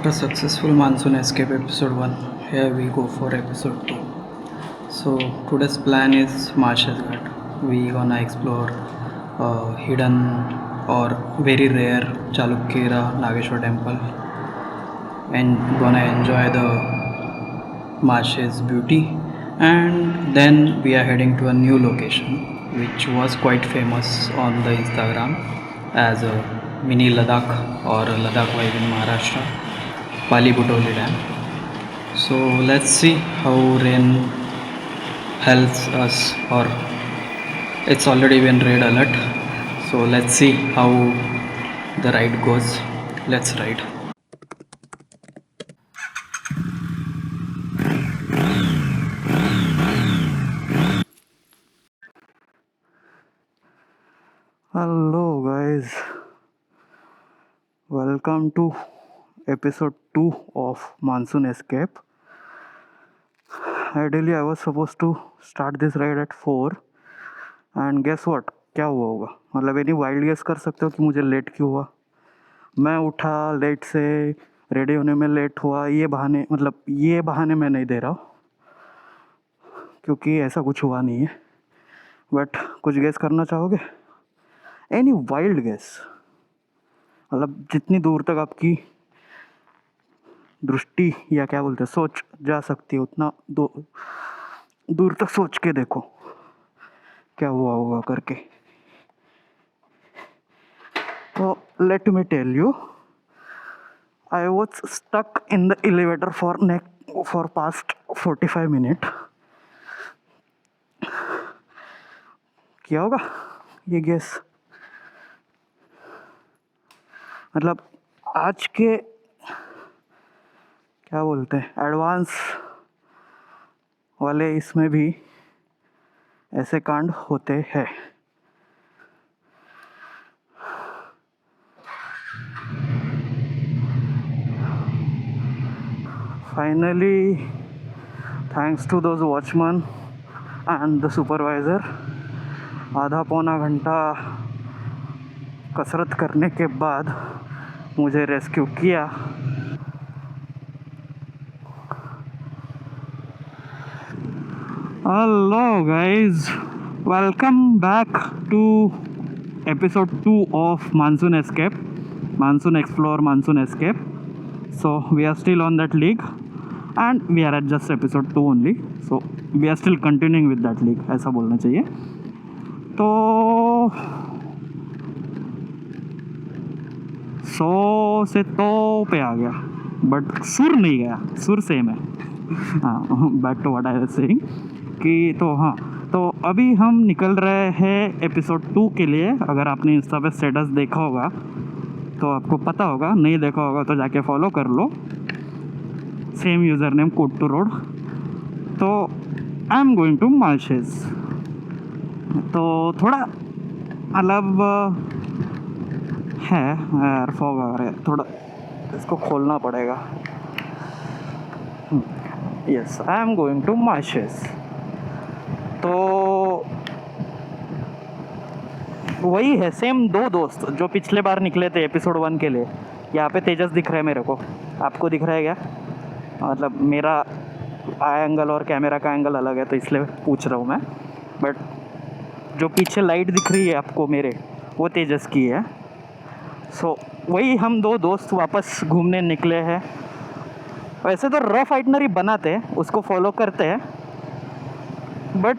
After successful monsoon escape episode 1, here we go for episode 2. So today's plan is Marshes Ghat. We gonna explore hidden or very rare Chalukera Nageshwar temple and gonna enjoy the marshes beauty, and then we are heading to a new location which was quite famous on the Instagram as a mini Ladakh or a Ladakh vibe in Maharashtra, Pali Butoli Dam. So let's see how rain helps us, or it's already been red alert. So let's see how the ride goes. Let's ride. Hello guys, welcome to episode 2 of Monsoon Escape. Ideally I was supposed to start this ride at 4, and guess what, क्या हुआ होगा? मतलब any wild guess कर सकते हो कि मुझे late क्यों हुआ? मैं उठा लेट से, रेडी होने में लेट हुआ, ये बहाने मैं नहीं दे रहा हूँ क्योंकि ऐसा कुछ हुआ नहीं है। बट कुछ गेस करना चाहोगे? एनी वाइल्ड गेस, मतलब जितनी दूर तक आपकी दृष्टि या क्या बोलते हैं सोच जा सकती है उतना दूर तक सोच के देखो क्या हुआ होगा करके। तो let me tell you, I was stuck in the elevator for past 45 minute. किया होगा ये गेस? मतलब आज के क्या बोलते हैं एडवांस वाले इसमें भी ऐसे कांड होते हैं। Finally thanks to those watchman and the supervisor, आधा पौना घंटा कसरत करने के बाद मुझे रेस्क्यू किया। Hello guys, welcome back to episode 2 of Monsoon Escape, Monsoon Explore, Monsoon Escape. So we are still on that league and we are at just episode 2 only, so we are still continuing with that league, ऐसा बोलना चाहिए। तो 100 से तो पे आ गया but सुर नहीं गया, सुर सेम है। हाँ, back to what I was saying कि तो अभी हम निकल रहे हैं एपिसोड 2 के लिए। अगर आपने इंस्टा पे स्टेटस देखा होगा तो आपको पता होगा, नहीं देखा होगा तो जाके फॉलो कर लो, same user name code to road. तो I am going to marches. तो थोड़ा मतलब है यार, फॉग आ रहा है थोड़ा, इसको खोलना पड़ेगा। Yes, I am going to marches. तो वही है, सेम दो दोस्त जो पिछले बार निकले थे एपिसोड 1 के लिए। यहाँ पे तेजस दिख रहा है मेरे को, आपको दिख रहा है क्या? मतलब मेरा आई एंगल और कैमरा का एंगल अलग है तो इसलिए पूछ रहा हूँ मैं। बट जो पीछे लाइट दिख रही है आपको मेरे, वो तेजस की है। सो वही हम दो दोस्त वापस घूमने निकले हैं। वैसे तो रफ आइटनरी बनाते हैं, उसको फॉलो करते हैं, बट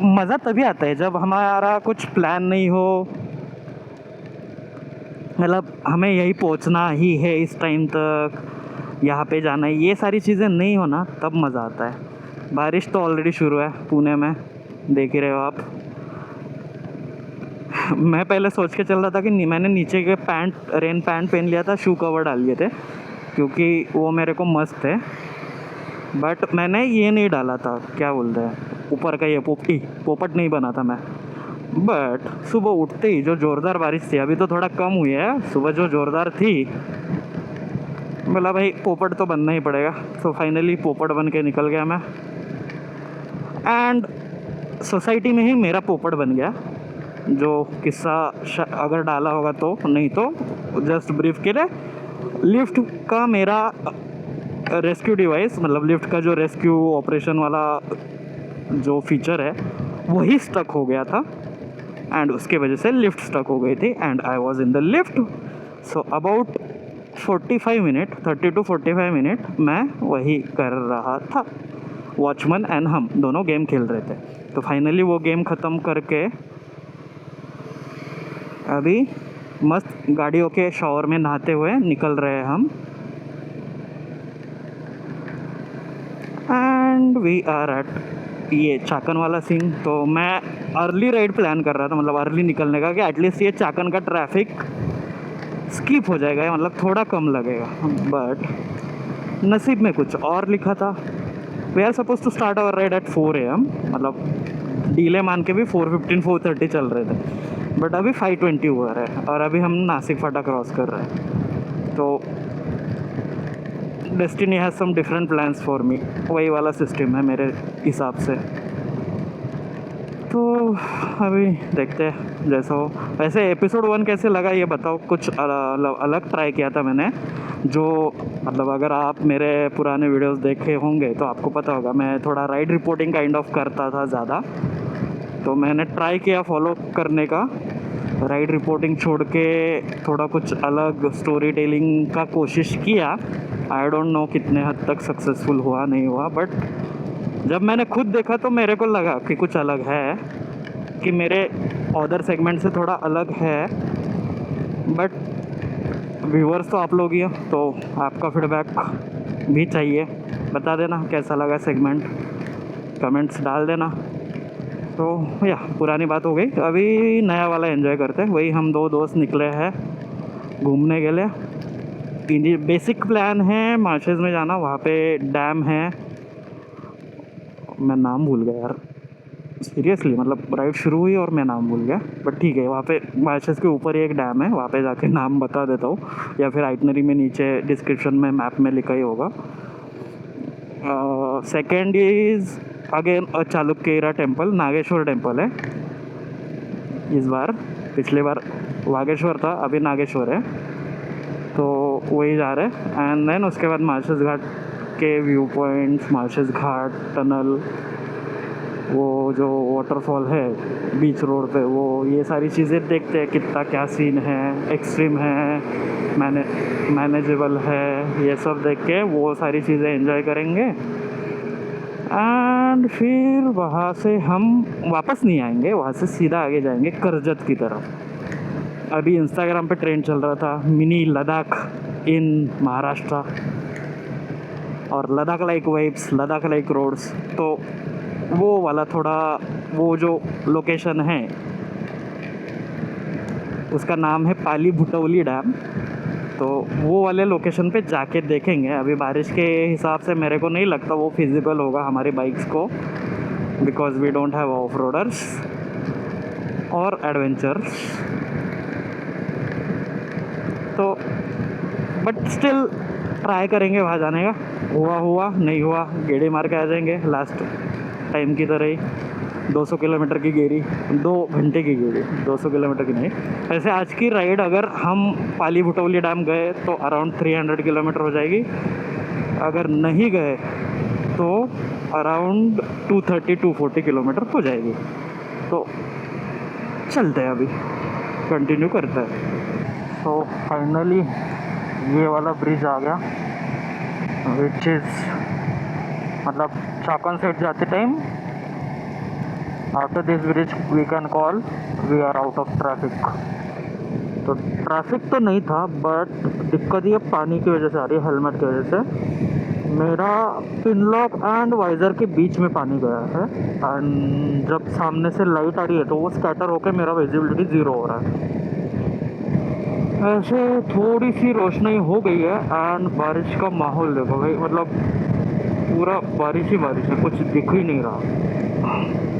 मज़ा तभी आता है जब हमारा कुछ प्लान नहीं हो। मतलब हमें यही पहुंचना ही है इस टाइम तक, यहाँ पे जाना है, ये सारी चीज़ें नहीं होना तब मज़ा आता है। बारिश तो ऑलरेडी शुरू है पुणे में, देख ही रहे हो आप। मैं पहले सोच के चल रहा था कि मैंने नीचे के रेन पैंट पहन लिया था, शू कवर डाल लिए थे क्योंकि वो मेरे को मस्त है। बट मैंने ये नहीं डाला था, क्या बोलते हैं ऊपर का ये पोपट नहीं बना था मैं। बट सुबह उठते ही जो ज़ोरदार बारिश थी, अभी तो थोड़ा कम हुई है, सुबह जो ज़ोरदार थी, बोला भाई पोपट तो बनना ही पड़ेगा। तो फाइनली पोपट बन के निकल गया मैं, एंड सोसाइटी में ही मेरा पोपट बन गया। जो किस्सा अगर डाला होगा तो, नहीं तो जस्ट ब्रीफ के लिए लिफ्ट का मेरा रेस्क्यू डिवाइस, मतलब लिफ्ट का जो रेस्क्यू ऑपरेशन वाला जो फीचर है वही स्टक हो गया था, एंड उसके वजह से लिफ्ट स्टक हो गई थी and I was in the lift. So about 45 minute, 30 to 45 minute मैं वही कर रहा था। वॉचमैन एंड हम दोनों गेम खेल रहे थे। तो फाइनली वो गेम ख़त्म करके अभी मस्त गाड़ियों के शॉवर में नहाते हुए निकल रहे हैं हम, एंड वी आर एट ये चाकन वाला सीन। तो मैं अर्ली राइड प्लान कर रहा था, मतलब अर्ली निकलने का, कि एटलीस्ट ये चाकन का ट्रैफिक स्किप हो जाएगा, मतलब थोड़ा कम लगेगा। बट नसीब में कुछ और लिखा था। We are suppose to start our ride at 4 AM, मतलब डीले मान के भी 4:15 4:30 चल रहे थे, बट अभी 5:20 हुआ है और अभी हम नासिक फाटा क्रॉस कर रहे हैं। तो destiny has some different plans for me, वही वाला सिस्टम है मेरे हिसाब से। तो अभी देखते हैं जैसा हो। वैसे एपिसोड 1 कैसे लगा ये बताओ, कुछ अलग ट्राई किया था मैंने, जो मतलब अगर आप मेरे पुराने वीडियोस देखे होंगे तो आपको पता होगा मैं थोड़ा राइड रिपोर्टिंग काइंड ऑफ करता था ज़्यादा। तो मैंने ट्राई किया फॉलो करने का, राइड रिपोर्टिंग छोड़ के थोड़ा कुछ अलग स्टोरी टेलिंग का कोशिश किया। आई डोंट नो कितने हद तक सक्सेसफुल हुआ नहीं हुआ, बट जब मैंने खुद देखा तो मेरे को लगा कि कुछ अलग है, कि मेरे अदर सेगमेंट से थोड़ा अलग है। बट व्यूअर्स तो आप लोग ही हो, तो आपका फीडबैक भी चाहिए। बता देना कैसा लगा सेगमेंट, कमेंट्स डाल देना। तो या पुरानी बात हो गई, अभी नया वाला एंजॉय करते हैं। वही हम दो दोस्त निकले हैं घूमने के लिए। बेसिक प्लान है मार्शेस में जाना, वहाँ पे डैम है, मैं नाम भूल गया यार सीरियसली, मतलब राइड शुरू हुई और मैं नाम भूल गया, बट ठीक है। वहाँ पे मार्शेस के ऊपर ही एक डैम है, वहाँ पे जाके नाम बता देता हूँ, या फिर आइटनरी में नीचे डिस्क्रिप्शन में मैप में लिखा ही होगा। सेकेंड इज़ अगेन चालुक्यरा टेम्पल, नागेश्वर टेम्पल है इस बार। पिछले बार वागेश्वर था, अभी नागेश्वर है, तो वही जा रहे हैं। एंड देन उसके बाद मार्शेस घाट के व्यू पॉइंट्स, मार्शेस घाट टनल, वो जो वाटरफॉल है बीच रोड पे, वो ये सारी चीज़ें देखते हैं कितना क्या सीन है, एक्सट्रीम है, मैनेजेबल है, ये सब देख के वो सारी चीज़ें एंजॉय करेंगे। एंड फिर वहाँ से हम वापस नहीं आएंगे, वहाँ से सीधा आगे जाएंगे करजत की तरफ। अभी इंस्टाग्राम पे ट्रेंड चल रहा था मिनी लद्दाख इन महाराष्ट्र, और Ladakh like vibes, Ladakh like roads. तो वो वाला थोड़ा, वो जो लोकेशन है उसका नाम है पाली भुटौली डैम, तो वो वाले लोकेशन पे जाके देखेंगे। अभी बारिश के हिसाब से मेरे को नहीं लगता वो फिजिबल होगा हमारी बाइक्स को, because we don't have off roaders और एडवेंचर्स। तो बट स्टिल ट्राई करेंगे वहाँ जाने का। हुआ नहीं हुआ गेड़ी मार के आ जाएंगे लास्ट टाइम की तरह ही। 200 किलोमीटर की गेड़ी, 2 घंटे की गेड़ी, 200 किलोमीटर की नहीं। वैसे आज की राइड अगर हम पाली भुटौली डैम गए तो अराउंड 300 किलोमीटर हो जाएगी, अगर नहीं गए तो अराउंड 230-240 किलोमीटर हो जाएगी। तो चलते हैं, अभी कंटिन्यू करते हैं। तो फाइनली ये वाला ब्रिज आ गया, विच इज़ मतलब चाकन साइड जाते time. After this bridge we can call we are out of traffic. तो ट्रैफिक तो नहीं था, बट दिक्कत ये पानी की वजह से आ रही है, हेलमेट की वजह से। मेरा पिन लॉक एंड वाइज़र के बीच में पानी गया है, एंड जब सामने से लाइट आ रही है तो वो स्कैटर होकर मेरा विजिबिलिटी 0 हो रहा है। ऐसे थोड़ी सी रोशनी हो गई है, एंड बारिश का माहौल देखो भाई, मतलब पूरा बारिश ही बारिश है, कुछ दिख ही नहीं रहा।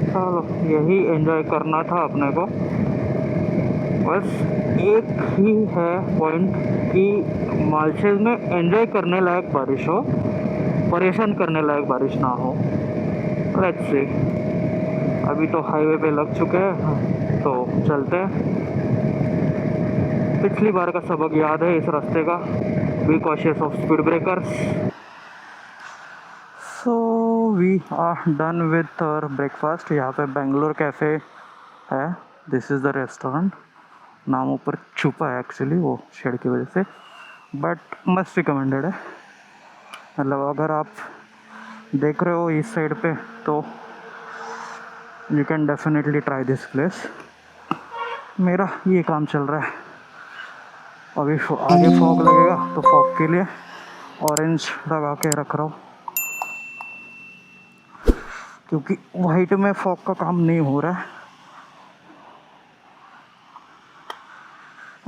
चलो यही एंजॉय करना था अपने को। बस एक ही है पॉइंट कि मार्शेस में एंजॉय करने लायक बारिश हो, परेशान करने लायक बारिश ना हो। Let's see. अभी तो हाईवे पे लग चुके हैं, तो चलते हैं। पिछली बार का सबक याद है इस रास्ते का, be cautious of speed breakers. So we are done with our breakfast. यहाँ पे बेंगलोर कैफ़े है. This is the restaurant. नाम ऊपर छुपा है एक्चुअली वो शेड की वजह से, बट मस्ट रिकमेंडेड है. मतलब अगर आप देख रहे हो इस साइड पे तो you can definitely try this place. मेरा ये काम चल रहा है. अभी आगे फॉग लगेगा तो फॉग के लिए ऑरेंज लगा के रख रहा हूँ, क्योंकि वाइट में फॉग का काम नहीं हो रहा है.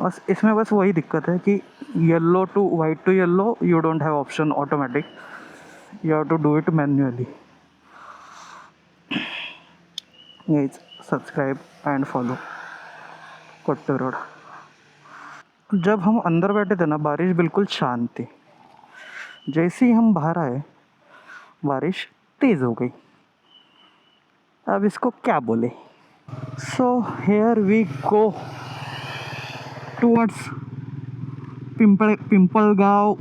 बस इसमें बस वही दिक्कत है कि yellow to white to yellow you don't have option automatic. You have to do it manually. Guys, subscribe and follow code to road. जब हम अंदर बैठे थे ना, बारिश बिल्कुल शांत थी. जैसे ही हम बाहर आए बारिश तेज़ हो गई. अब इसको क्या बोले. So here we go towards Pimpalgaon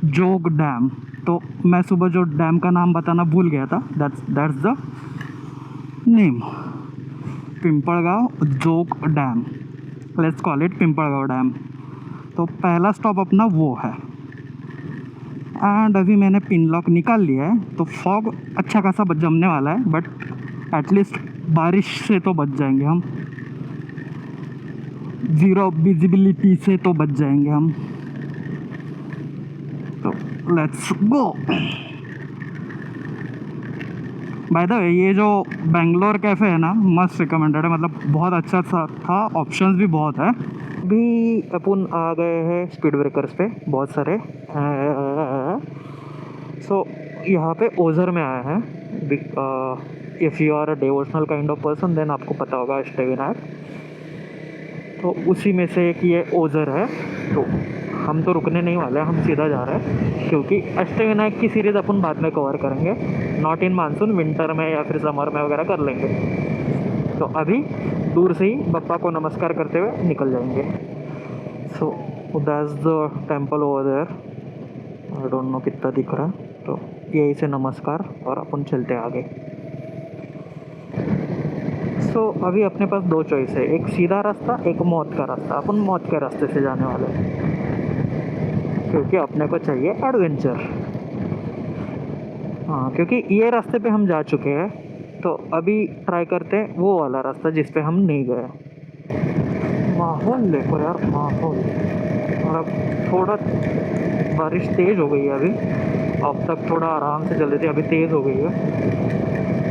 Jog dam. तो मैं सुबह जो डैम का नाम बताना भूल गया था, that's the name, Pimpalgaon Jog dam. Let's call it Pimpalgaon dam. तो पहला स्टॉप अपना वो है. एंड अभी मैंने पिन लॉक निकाल लिया है, तो फॉग अच्छा खासा जमने वाला है, बट एटलीस्ट बारिश से तो बच जाएंगे हम. ज़ीरो विजिबिलिटी से तो बच जाएंगे हम. तो let's go. By the way, ये जो बेंगलोर कैफ़े है ना, मस्त रिकमेंडेड है. मतलब बहुत अच्छा सा था, ऑप्शंस भी बहुत है. अभी अपन आ गए हैं स्पीड ब्रेकर्स पे बहुत सारे. सो यहाँ पे ओझर में आया है. If you are a devotional kind of person then आपको पता होगा अष्टविनायक. तो उसी में से एक ये ओझर है. तो हम तो रुकने नहीं वाले, हम सीधा जा रहे हैं, क्योंकि अष्टविनायक की सीरीज़ अपन बाद में कवर करेंगे. नॉट इन मानसून, विंटर में या फिर समर में वगैरह कर लेंगे. तो अभी दूर से ही बप्पा को नमस्कार करते हुए निकल जाएंगे. So that's the temple over there. I don't know कितना दिख रहा है. तो यही से नमस्कार और अपन चलते आगे. सो अभी अपने पास दो चॉइस है, एक सीधा रास्ता, एक मौत का रास्ता. अपन मौत के रास्ते से जाने वाले हैं, क्योंकि अपने को चाहिए एडवेंचर. हाँ, क्योंकि ये रास्ते पे हम जा चुके हैं. तो अभी ट्राई करते हैं वो वाला रास्ता जिस पे हम नहीं गए. माहौल देखो यार, माहौल. और अब थोड़ा बारिश तेज़ हो गई है. अभी अब तक थोड़ा आराम से चल रही थी, अभी तेज़ हो गई है.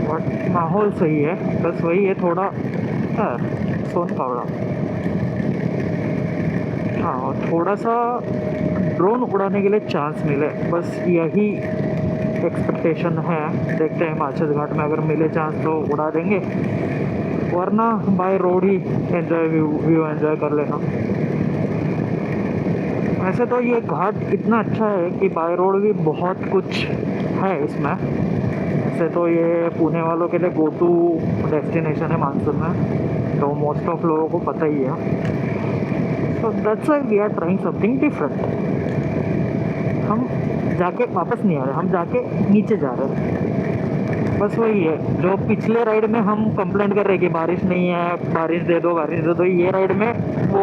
बट माहौल सही है. बस वही है थोड़ा सोन पावड़ा. हाँ, और थोड़ा सा ड्रोन उड़ाने के लिए चांस मिले, बस यही एक्सपेक्टेशन है. देखते हैं माचेस घाट में अगर मिले चांस तो उड़ा देंगे, वरना by road he enjoy view enjoy कर लेना. वैसे तो ये घाट इतना अच्छा है कि बाय रोड भी बहुत कुछ है इसमें. वैसे तो ये पुणे वालों के लिए गो टू डेस्टिनेशन है मानसून में, तो मोस्ट ऑफ लोगों को पता ही है. So that's why we are trying something different. हम जाके वापस नहीं आ रहे, हम जाके नीचे जा रहे हैं. बस वही है जो पिछले राइड में हम कंप्लेंट कर रहे हैं कि बारिश नहीं है, बारिश दे दो, बारिश दे दो. ये राइड में वो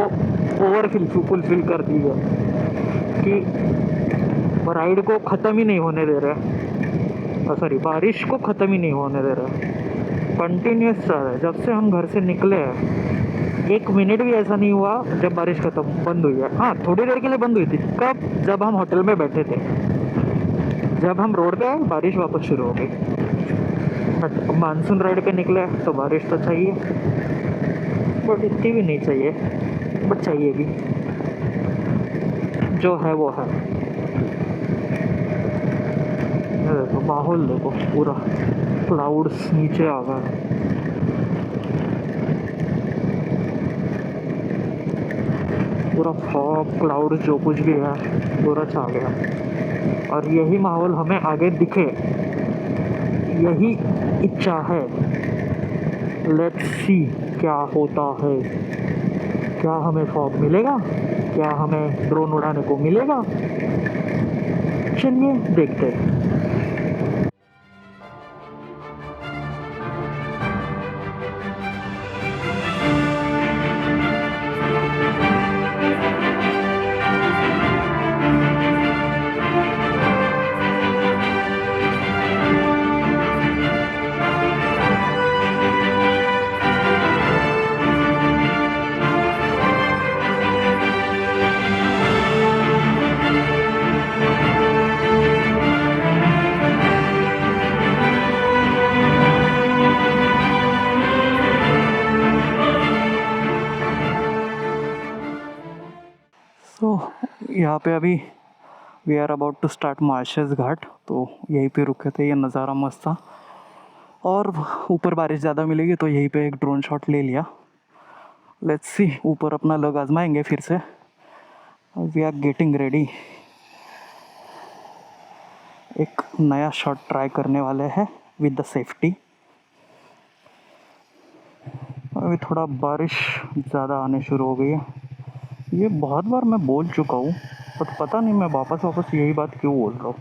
ओवर फुलफिल कर दी है कि राइड को ख़त्म ही नहीं होने दे रहे. सॉरी, बारिश को ख़त्म ही नहीं होने दे रहे. कंटिन्यूस चल रहा है. जब से हम घर से निकले हैं एक मिनट भी ऐसा नहीं हुआ जब बारिश ख़त्म बंद हुई है. हाँ, थोड़ी देर के लिए बंद हुई थी. कब? जब हम होटल में बैठे थे. जब हम रोड पे आए बारिश वापस शुरू हो गई. बट मानसून राइड पे निकले तो बारिश तो चाहिए, बट इतनी भी नहीं चाहिए, बट चाहिए भी. जो है वो है. देखो माहौल देखो, पूरा क्लाउड्स नीचे आ गए. पूरा फॉग क्लाउड जो कुछ भी है पूरा छा गया. और यही माहौल हमें आगे दिखे, यही इच्छा है. लेट्स सी क्या होता है. क्या हमें फॉग मिलेगा, क्या हमें ड्रोन उड़ाने को मिलेगा, चलिए देखते हैं। तो यहाँ पे अभी we are about to start Malshej Ghat, तो यहीं पे रुके थे। ये नज़ारा मस्त था और ऊपर बारिश ज़्यादा मिलेगी तो यहीं पे एक ड्रोन शॉट ले लिया। लेट्स सी, ऊपर अपना लग आजमाएंगे फिर से। वी आर गेटिंग रेडी, एक नया शॉट ट्राई करने वाले हैं विद द सेफ्टी। अभी थोड़ा बारिश ज़्यादा आने शुरू हो गई है। ये बहुत बार मैं बोल चुका हूँ, बट पता नहीं मैं वापस यही बात क्यों बोल रहा हूँ।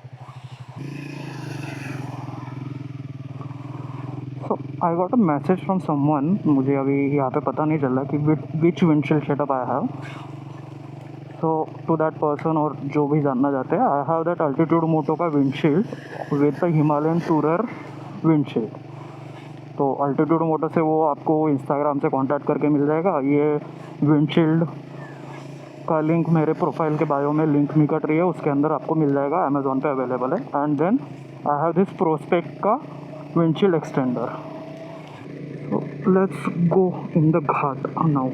So I got a message from someone, मुझे अभी यहाँ पे पता नहीं चल रहा कि which windshield setup I have. So to that person, और जो भी जानना चाहते हैं, I have that altitude moto का windshield with the Himalayan tourer windshield. तो अल्टीट्यूड मोटो से वो आपको इंस्टाग्राम से कांटेक्ट करके मिल जाएगा। ये विंडशील्ड का लिंक मेरे प्रोफाइल के बायो में लिंक नहीं कट रही है, उसके अंदर आपको मिल जाएगा, अमेज़ॉन पे अवेलेबल है। And then I have this prospect का windshield extender. So let's go in the ghat now.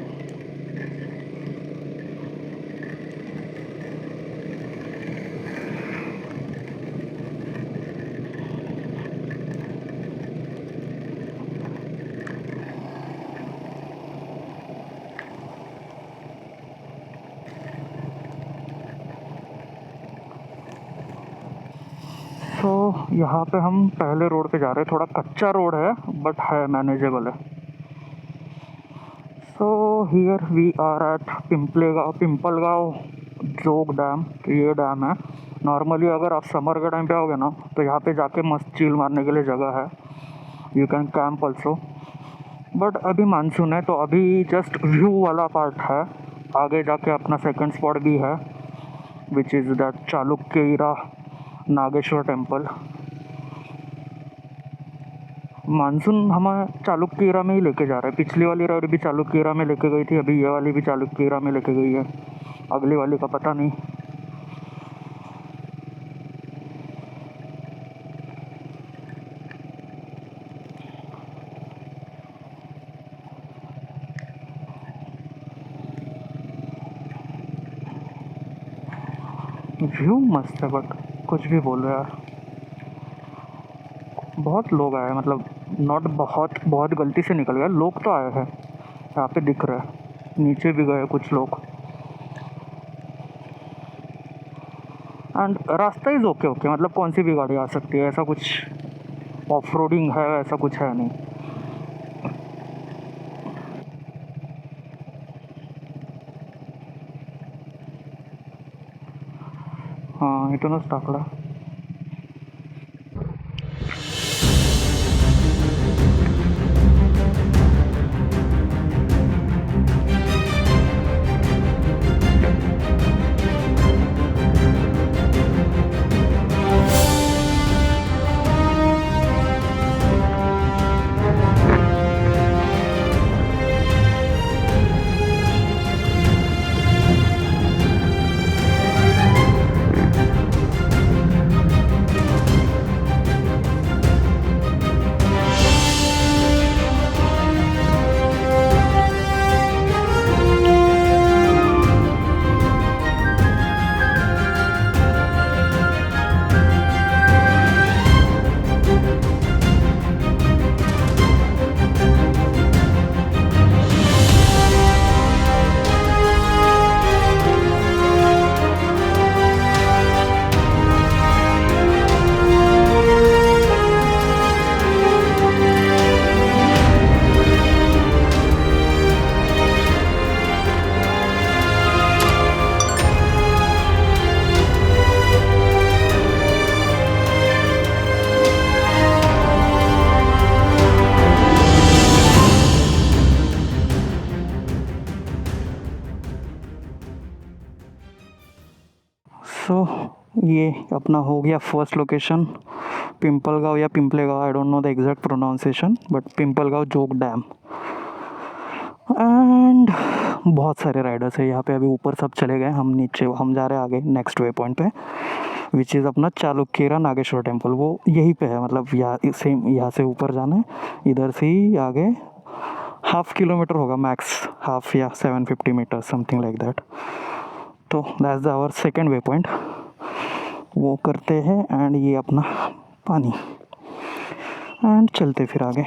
तो यहाँ पे हम पहले रोड पे जा रहे हैं। थोड़ा कच्चा रोड है बट है मैनेजेबल है। So here we are at Pimpalgaon Jog dam. ये डैम है। नॉर्मली अगर आप समर के टाइम पे आओगे ना तो यहाँ पे जाके मस्त चिल मारने के लिए जगह है। You can camp also, but अभी मानसून है तो अभी जस्ट व्यू वाला पार्ट है। आगे जाके अपना सेकंड स्पॉट भी है विच इज़ दैट चालुक्यरा नागेश्वर टेम्पल। मानसून हमें चालुक्यरा में ही लेके जा रहा है। पिछली वाली राइड भी चालुक्यरा में लेके गई थी, अभी ये वाली भी चालुक्यरा में लेके गई है। अगली वाली का पता नहीं। व्यू मस्त है बट कुछ भी बोलो यार, बहुत लोग आए, मतलब नॉट बहुत गलती से निकल गया। लोग तो आए हैं, यहाँ पे दिख रहा है। नीचे भी गए कुछ लोग। एंड रास्ता इज़ ओके, मतलब कौन सी भी गाड़ी आ सकती है। ऐसा कुछ ऑफ रोडिंग है ऐसा कुछ है नहीं। हाँ, इतना टाकड़ा। सो ये अपना हो गया फर्स्ट लोकेशन, पिंपलगांव या Pimpalegaon, I don't know the exact pronunciation, but Pimpalgaon Jog dam. And बहुत सारे राइडर्स है यहाँ पे। अभी ऊपर सब चले गए, हम नीचे, हम जा रहे हैं आगे नेक्स्ट वे पॉइंट पे, विच इज़ अपना चालुक्यरा नागेश्वर टेम्पल। वो यहीं पे है, मतलब यहाँ सेम, यहाँ से ऊपर जाना है, इधर से ही आगे 1/2 किलोमीटर होगा मैक्स, 1/2 या 750 मीटर समथिंग लाइक दैट। तो that's our second waypoint, वो करते हैं एंड ये अपना पानी, एंड चलते फिर आगे।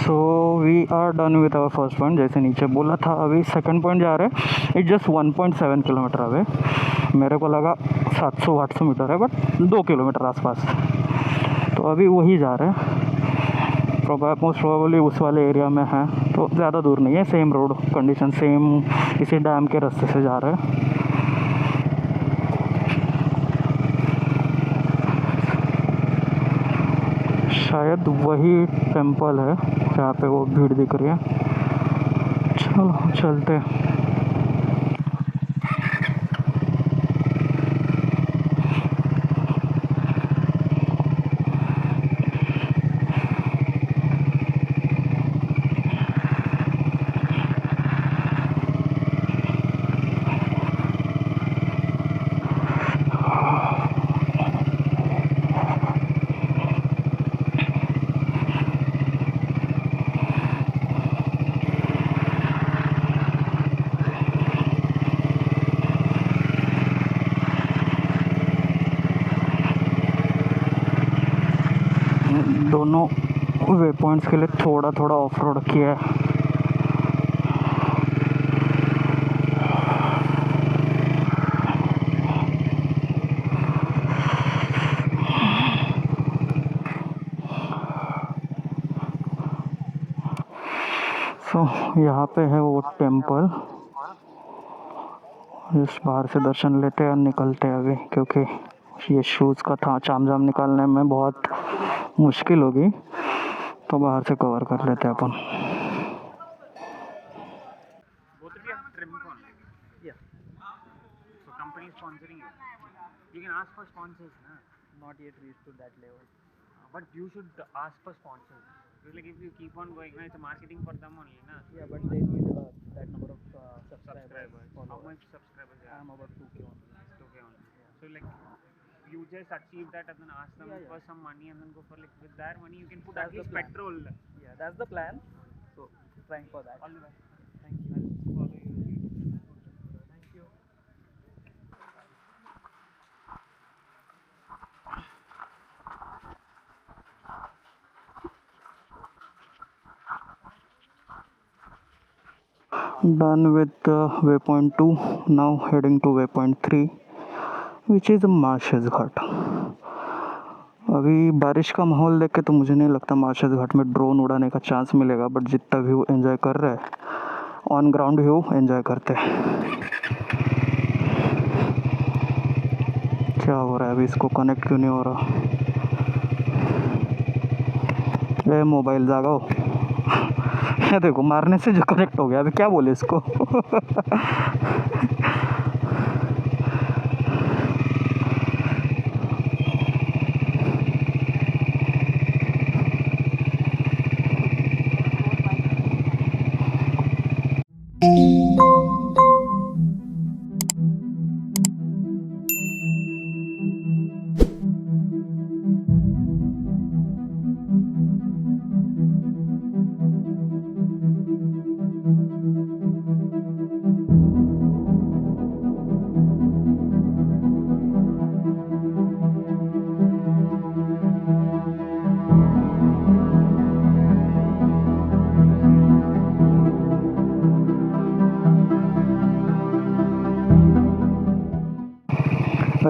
So we are done with our first point. जैसे नीचे बोला था, अभी सेकंड पॉइंट जा रहे हैं। It just 1.7 kilometre away. मेरे को लगा 700-800 मीटर है, बट 2 किलोमीटर आसपास। तो अभी वही जा रहे हैं, मोस्ट प्रोबेबली उस वाले एरिया में है, तो ज़्यादा दूर नहीं है। सेम रोड कंडीशन, सेम इसी डैम के रास्ते से जा रहे हैं। शायद वही टेम्पल है जहाँ पे वो भीड़ दिख रही है। चलो चलते हैं। दोनों वे पॉइंट्स के लिए थोड़ा थोड़ा ऑफ रोड किया है। सो यहाँ पे है वो टेम्पल। इस बाहर से दर्शन लेते हैं और निकलते हैं अभी, क्योंकि ये शूज़ का था चाम निकालने में बहुत मुश्किल होगी, तो बाहर से कवर कर लेते हैं अपन। Both of you have trim only. Yeah, So company is sponsoring you. You can ask for sponsors, na? not yet reached to that level. But you should ask for sponsors. Because like if you keep on going, na, it's a marketing for them only, na? Yeah, but they need that number of Subscribers. How followers. much subscribers? I am about 2K only. It's okay only. So like you just achieve that and then ask them Yeah, yeah. for some money and then go for like with that money you can put That's at least the plan. petrol. Yeah, that's the plan. So trying for that. All the best. Thank you. I'll follow you. Thank you. Done with waypoint 2, now heading to waypoint 3, which is marches घाट। अभी बारिश का माहौल देख के तो मुझे नहीं लगता मार्शेस घाट में ड्रोन उड़ाने का चांस मिलेगा, बट जितना व्यू एंजॉय कर रहे हैं, ऑन ग्राउंड व्यू एंजॉय करते हैं। क्या हो रहा है अभी, इसको कनेक्ट क्यों नहीं हो रहा? ये मोबाइल जागाओ। ये देखो, मारने से जो कनेक्ट हो गया, अभी क्या बोले इसको?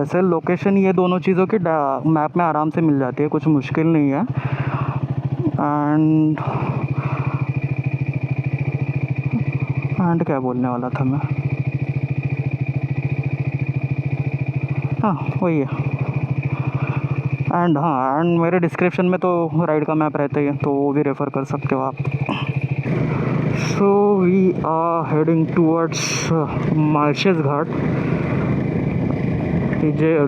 वैसे लोकेशन ये दोनों चीज़ों की मैप में आराम से मिल जाती है, कुछ मुश्किल नहीं है। एंड क्या बोलने वाला था मैं, हाँ वही है। एंड मेरे डिस्क्रिप्शन में तो राइड का मैप रहता ही है, तो वो भी रेफ़र कर सकते हो आप। So we are heading towards Malshej Ghat.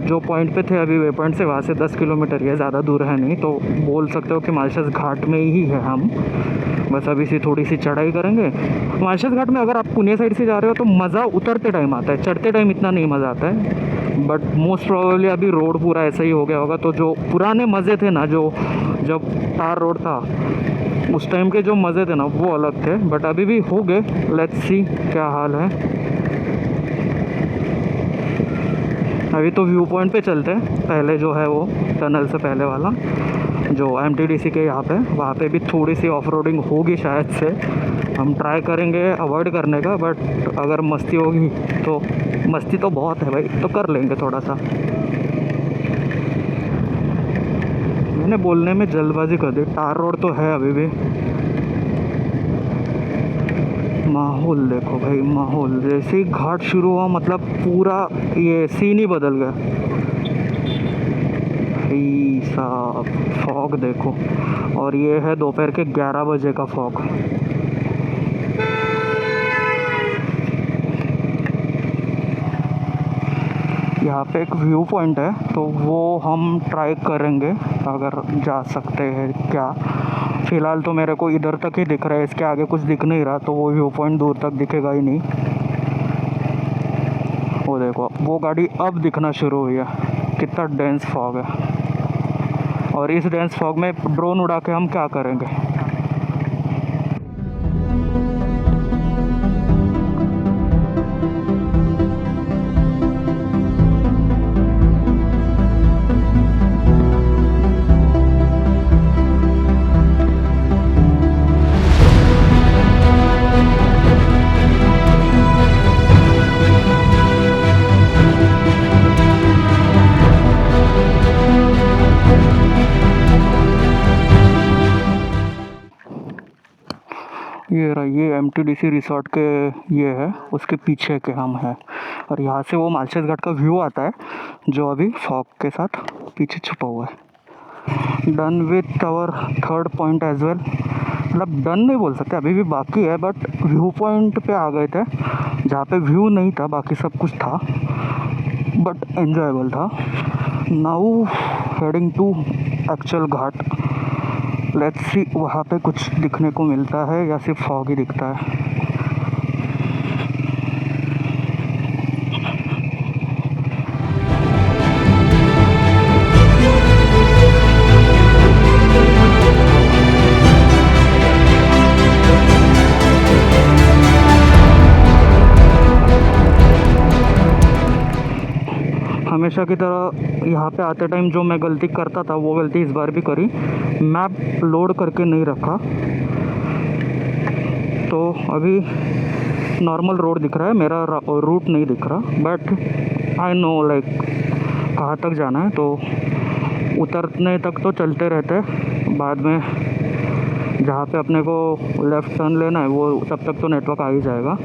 जो पॉइंट पे थे अभी, वे पॉइंट से वहाँ से 10 किलोमीटर है, ज़्यादा दूर है नहीं, तो बोल सकते हो कि मार्शेस घाट में ही है हम। बस अभी से थोड़ी सी चढ़ाई करेंगे। मार्शेस घाट में अगर आप पुणे साइड से जा रहे हो तो मज़ा उतरते टाइम आता है, चढ़ते टाइम इतना नहीं मज़ा आता है। बट मोस्ट प्रोबेबली अभी रोड पूरा ऐसा ही हो गया होगा, तो जो पुराने मज़े थे ना, जो जब टार रोड था उस टाइम के जो मज़े थे ना, वो अलग थे। बट अभी भी हो गए, लेट्स सी क्या हाल है। अभी तो व्यू पॉइंट पे चलते हैं, पहले जो है वो टनल से पहले वाला जो MTDC के यहाँ पे, वहाँ पे भी थोड़ी सी ऑफ रोडिंग होगी शायद से। हम ट्राई करेंगे अवॉइड करने का, बट अगर मस्ती होगी तो मस्ती तो बहुत है भाई, तो कर लेंगे थोड़ा सा। मैंने बोलने में जल्दबाजी कर दी, टार रोड तो है अभी भी। माहौल देखो भाई, माहौल जैसे ही घाट शुरू हुआ मतलब पूरा ये सीन ही बदल गया। साहब फॉग देखो, और ये है दोपहर के 11 बजे का फॉग। यहाँ पे एक व्यू पॉइंट है, तो वो हम ट्राई करेंगे अगर जा सकते हैं क्या। फ़िलहाल तो मेरे को इधर तक ही दिख रहा है, इसके आगे कुछ दिख नहीं रहा, तो वो व्यू पॉइंट दूर तक दिखेगा ही नहीं। वो देखो, वो गाड़ी अब दिखना शुरू हुई है। कितना डेंस फॉग है, और इस डेंस फॉग में ड्रोन उड़ा के हम क्या करेंगे। ये रहा, ये MTDC रिसोर्ट के ये है, उसके पीछे के हम हैं। और यहाँ से वो मार्शेस घाट का व्यू आता है, जो अभी फॉग के साथ पीछे छुपा हुआ है। Done with our third point as well, मतलब डन नहीं बोल सकते, अभी भी बाकी है। बट व्यू पॉइंट पे आ गए थे, जहाँ पे व्यू नहीं था, बाकी सब कुछ था, बट एन्जॉयबल था। Now heading to actual ghat. Let's see वहाँ पे कुछ दिखने को मिलता है या सिर्फ फॉग ही दिखता है। हमेशा की तरह यहाँ पे आते टाइम जो मैं गलती करता था, वो गलती इस बार भी करी। मैप लोड करके नहीं रखा, तो अभी नॉर्मल रोड दिख रहा है, मेरा रूट नहीं दिख रहा। बट आई नो लाइक कहाँ तक जाना है, तो उतरने तक तो चलते रहते हैं। बाद में जहाँ पे अपने को लेफ़्ट टर्न लेना है, वो तब तक तो नेटवर्क आ ही जाएगा।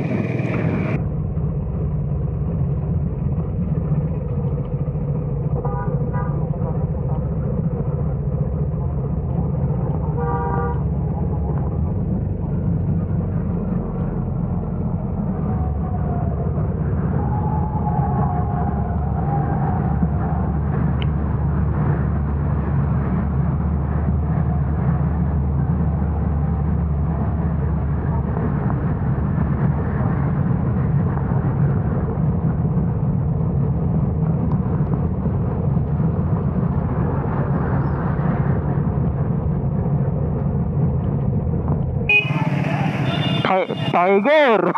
Tiger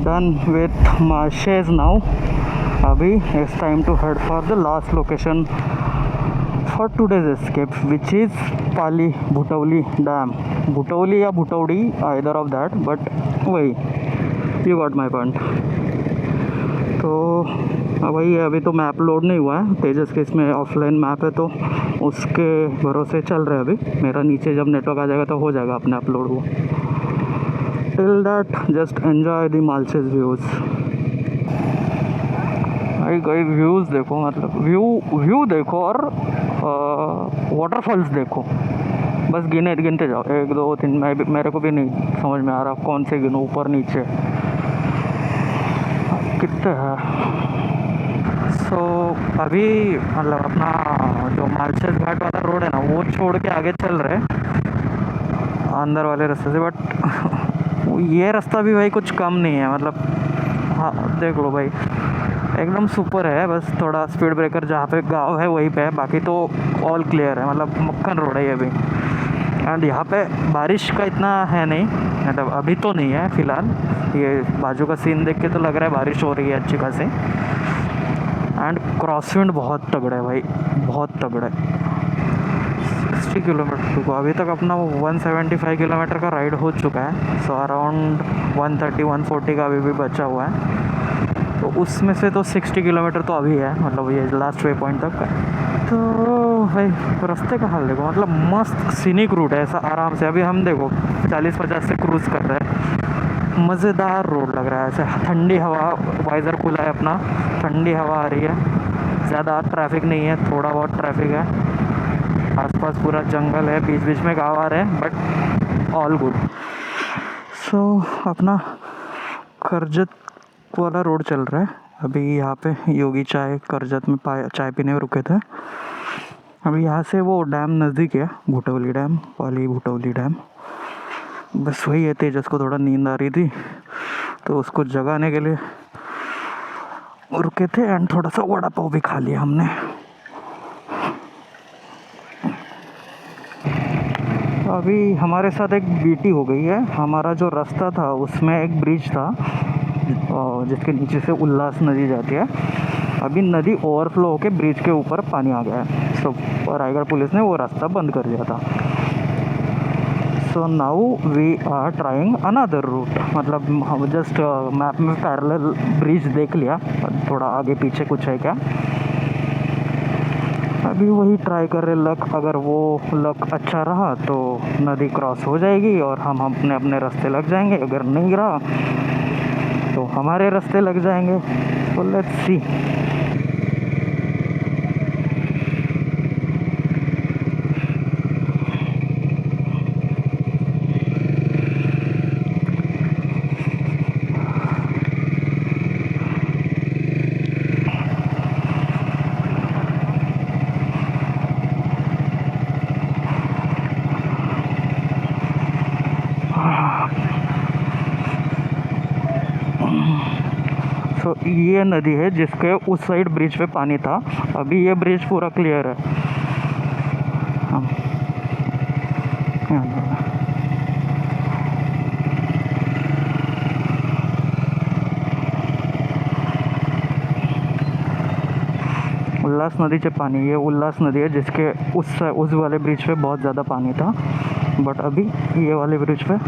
done with Malshej now. अभी it's time to head for the last location for today's escape which is Pali Bhutauli dam. Bhutauli या Bhutaudi either of that, but वही, यू गॉट माई पॉइंट. तो वही है, अभी तो मैप लोड नहीं हुआ है तेजस के, इसमें ऑफलाइन मैप है तो उसके भरोसे चल रहे हैं. अभी मेरा नीचे जब नेटवर्क आ जाएगा तो हो जाएगा अपने अपलोड वो. Till that just enjoy the Malshej views. भाई व्यूज़ देखो, मतलब व्यू देखो और वाटरफॉल्स देखो. बस गिनते जाओ, 1 2 3. मेरे को भी नहीं समझ में आ रहा कौन से गिनो, ऊपर नीचे कितने हैं. सो अभी मतलब अपना जो मालशेज घाट वाला रोड है ना, वो छोड़ के आगे चल रहे अंदर वाले रास्ते से. बट ये रास्ता भी भाई कुछ कम नहीं है, मतलब हाँ देख लो भाई, एकदम सुपर है. बस थोड़ा स्पीड ब्रेकर जहाँ पे गांव है वहीं पे है, बाकी तो ऑल क्लियर है. मतलब मक्खन रोड है ये भी. एंड यहाँ पे बारिश का इतना है नहीं, मतलब अभी तो नहीं है फ़िलहाल. ये बाजू का सीन देख के तो लग रहा है बारिश हो रही है अच्छी खासी. एंड क्रॉस विंड बहुत तगड़ा है भाई, बहुत तगड़ा है. 60 किलोमीटर को अभी तक अपना 175 किलोमीटर का राइड हो चुका है. सो अराउंड 130-140 का अभी भी बचा हुआ है. तो उसमें से तो 60 किलोमीटर तो अभी है, मतलब ये लास्ट वे पॉइंट तक का. तो भाई रास्ते का हाल देखो, मतलब मस्त सीनिक रूट है ऐसा आराम से. अभी हम देखो 40-50 से क्रूज़ कर रहे हैं. मज़ेदार रोड लग रहा है ऐसे. ठंडी हवा, वाइज़र खुला है अपना, ठंडी हवा आ रही है. ज़्यादा ट्रैफिक नहीं है, थोड़ा बहुत ट्रैफिक है. आसपास पूरा जंगल है, बीच बीच में गाँव आ रहे हैं, बट ऑल गुड. सो अपना करजत वाला रोड चल रहा है. अभी यहाँ पे योगी चाय करजत में चाय पीने में रुके थे. अभी यहाँ से वो डैम नज़दीक है, भुटौली डैम, पाली भुटौली डैम. बस वही है, तेजस को थोड़ा नींद आ रही थी तो उसको जगाने के लिए रुके थे. एंड थोड़ा सा वड़ा पाव भी खा लिया हमने. अभी हमारे साथ एक बीटी हो गई है. हमारा जो रास्ता था उसमें एक ब्रिज था जिसके नीचे से उल्लास नदी जाती है. अभी नदी ओवरफ्लो होकर ब्रिज के ऊपर पानी आ गया है. सो रायगढ़ पुलिस ने वो रास्ता बंद कर दिया था. So now we are trying another route. मतलब हम जस्ट मैप में पैरेलल ब्रिज देख लिया, थोड़ा आगे पीछे कुछ है क्या. अभी वही ट्राई कर रहे लक. अगर वो लक अच्छा रहा तो नदी क्रॉस हो जाएगी और हम अपने अपने रास्ते लग जाएंगे. अगर नहीं रहा तो हमारे रास्ते लग जाएंगे. तो लेट्स सी. तो ये नदी है जिसके उस साइड ब्रिज पे पानी था. अभी ये ब्रिज पूरा क्लियर है. उल्लास नदी से पानी, ये उल्लास नदी है जिसके उस वाले ब्रिज पे बहुत ज़्यादा पानी था. बट अभी ये वाले ब्रिज पे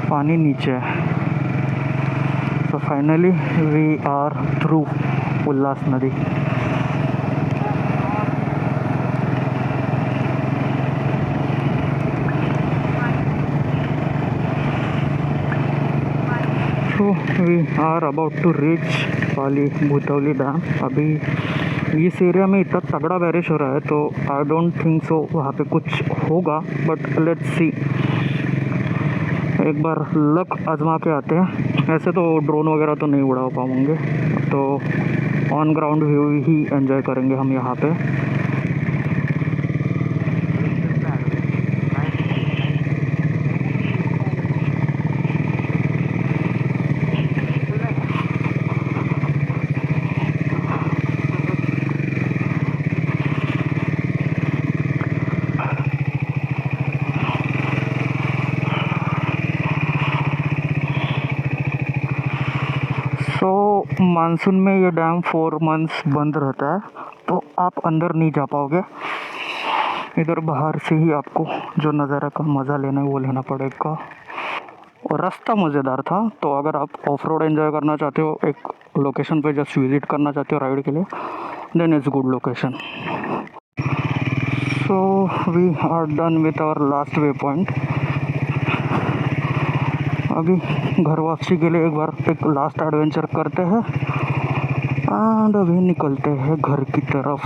पानी नीचे है. So finally we are through उल्लास नदी. So we are about to reach Pali Bhutauli dam. अभी इस एरिया में इतना तगड़ा बारिश हो रहा है तो आई डोंट थिंक सो वहाँ पे कुछ होगा. बट लेट्स सी, एक बार लक आजमा के आते हैं. ऐसे तो ड्रोन वगैरह तो नहीं उड़ा पाएंगे, तो on ground view he enjoy करेंगे हम यहाँ पे. सो मानसून में ये डैम 4 मंथ्स बंद रहता है, तो आप अंदर नहीं जा पाओगे। इधर बाहर से ही आपको जो नज़ारा का मज़ा लेना है वो लेना पड़ेगा। और रास्ता मज़ेदार था, तो अगर आप ऑफ रोड एंजॉय करना चाहते हो, एक लोकेशन पे जस्ट विज़िट करना चाहते हो राइड के लिए, then it's good location. So we are done with our last waypoint. अभी घर वापसी के लिए एक बार एक लास्ट एडवेंचर करते हैं एंड अभी निकलते हैं घर की तरफ।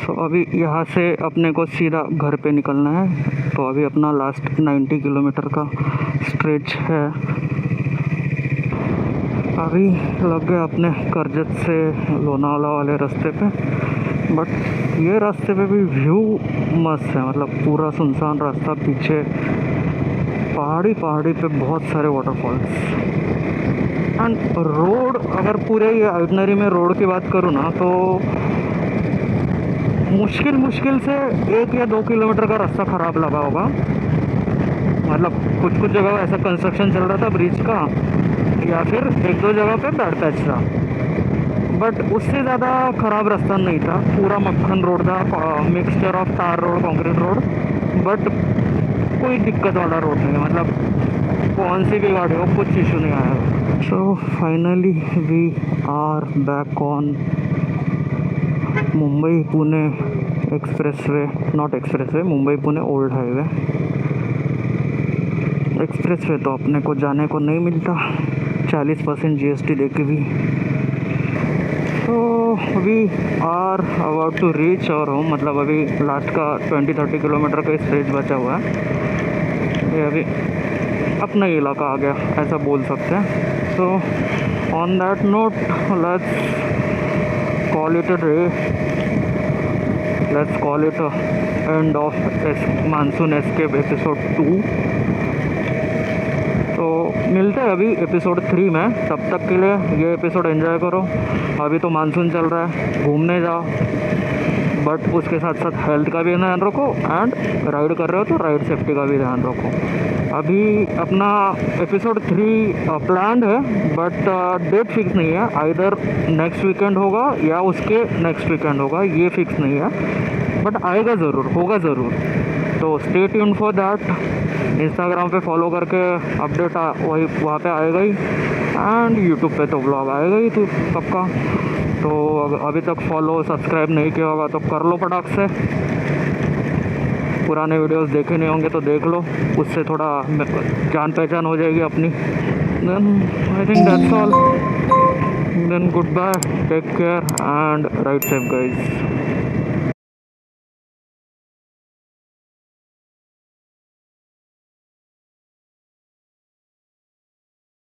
तो अभी यहाँ से अपने को सीधा घर पे निकलना है। तो अभी अपना लास्ट 90 किलोमीटर का स्ट्रेच है। अभी लग गए अपने करजत से लोनावाला वाले रास्ते पे, बट ये रास्ते पे भी व्यू मस्त है। मतलब पूरा सुनसान रास्ता, पीछे पहाड़ी पे बहुत सारे वाटरफॉल्स एंड रोड। अगर पूरे ये आइटनरी में रोड की बात करूँ ना, तो मुश्किल से 1 या 2 किलोमीटर का रास्ता ख़राब लगा होगा। मतलब कुछ जगह ऐसा कंस्ट्रक्शन चल रहा था ब्रिज का, या फिर 1-2 जगह पे बैड पैच था, बट उससे ज़्यादा ख़राब रास्ता नहीं था। पूरा मक्खन रोड था, मिक्सचर ऑफ तार रोड कंक्रीट रोड, बट कोई दिक्कत वाला रोड नहीं है। मतलब कौन सी भी गाड़ी हो, कुछ इशू नहीं आया। So finally we are back on Mumbai Pune expressway, not expressway, Mumbai Pune old highway. Expressway तो अपने को जाने को नहीं मिलता 40% GST दे के भी। तो we are about to reach our home. मतलब अभी लास्ट का 20-30 किलोमीटर का स्ट्रेच बचा हुआ है। ये अभी अपना ही इलाका आ गया, ऐसा बोल सकते हैं। So on that note, let's call it a day. Let's call it a end of Monsoon Escape episode 2. तो मिलते हैं अभी एपिसोड 3 में। तब तक के लिए ये एपिसोड एंजॉय करो। अभी तो मानसून चल रहा है, घूमने जाओ, बट उसके साथ साथ हेल्थ का भी ध्यान रखो एंड राइड कर रहे हो तो राइड सेफ्टी का भी ध्यान रखो। अभी अपना एपिसोड 3 प्लान्ड है, बट डेट फिक्स नहीं है। आइदर नेक्स्ट वीकेंड होगा या उसके नेक्स्ट वीकेंड होगा, ये फिक्स नहीं है, बट आएगा ज़रूर, होगा ज़रूर। तो stay tuned for that. Instagram पे फॉलो करके अपडेट वही वहाँ पे आएगा ही, एंड यूट्यूब पे तो ब्लॉग आएगा ही तो पक्का। तो अभी तक फॉलो सब्सक्राइब नहीं किया होगा तो कर लो फटाक से। पुराने वीडियोस देखे नहीं होंगे तो देख लो, उससे थोड़ा जान पहचान हो जाएगी अपनी। Then I think that's all. Then goodbye, take care and ride safe guys.